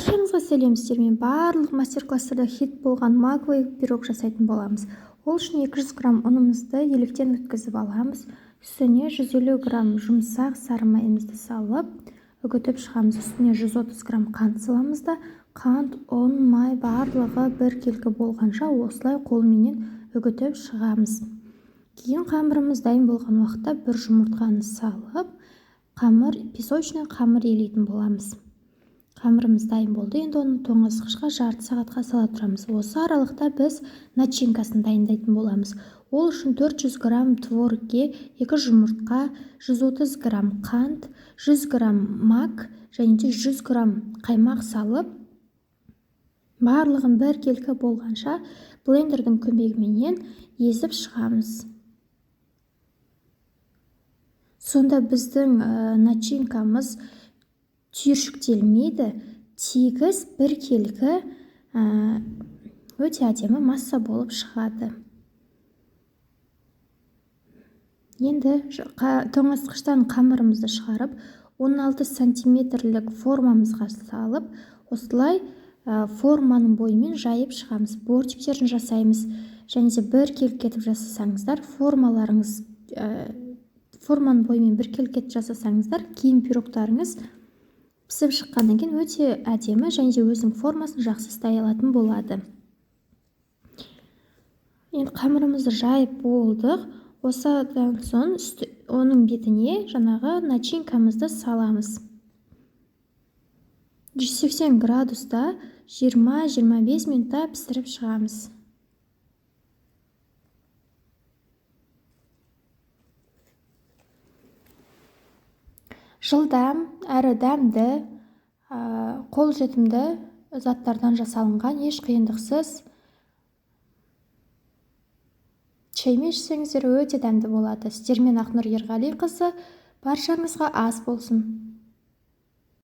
Баршаңызға сәлем, сіздермен барлық мастер-класстарда хит болған маковый пирог жасайтын боламыз. Ол үшін 200 грамм ұнымызды електен өткізіп аламыз. Үстіне 150 грамм жұмсақ сары майымызды салып, үгітіп шығамыз. Үстіне 130 грамм қант саламыз да, қант, ұн, май барлығы бір келкі болғанша осылай қолменен үгітіп шығамыз. Кейін қамырымыз дайын болған уақытта бір жұмыртқаны салып, песочный қамыр елейтін боламыз. Қамырымыз дайын болды. Енді оны тоңазытқышқа жарты сағатқа сала тұрамыз. Осы аралықта біз начинкасын дайындайтын боламыз. Ол үшін 400 грамм творогке 2 жұмыртқа, 130 грамм қант, 100 грамм мак және де 100 грамм қаймақ салып, барлығын бір келкі болғанша блендердің көмегіменен езіп шығамыз. Сонда біздің начинкамыз түйіршіктелмейді, тегіс бір келкі өте әдемі масса болып шығады. Енді тоңазытқыштан қамырымызды шығарып, 16 сантиметрлік формамызға салып, осылай форманың бойымен жайып шығамыз. Бортиктерін жасаймыз, және де бір келкетіп жасасаңыздар, форманың бойымен бір келкетіп жасасаңыздар, кейін пирогтарыңыз пісіп шыққаннан кейін өте әдемі және де өзінің формасын жақсы ұстай алатын болады. Енді қамырымызды жайып болдық. Осыдан соң оның бетіне жаңағы начинкамызды саламыз. 180 градуста 20-25 минутта пісіріп шығамыз. Жылдам әрі дәмді, қолжетімді заттардан жасалынған, еш қиындықсыз шаймен ішсеңіздер өте дәмді болады. Сіздермен Ақнұр Ерғалиқызы, баршаңызға ас болсын.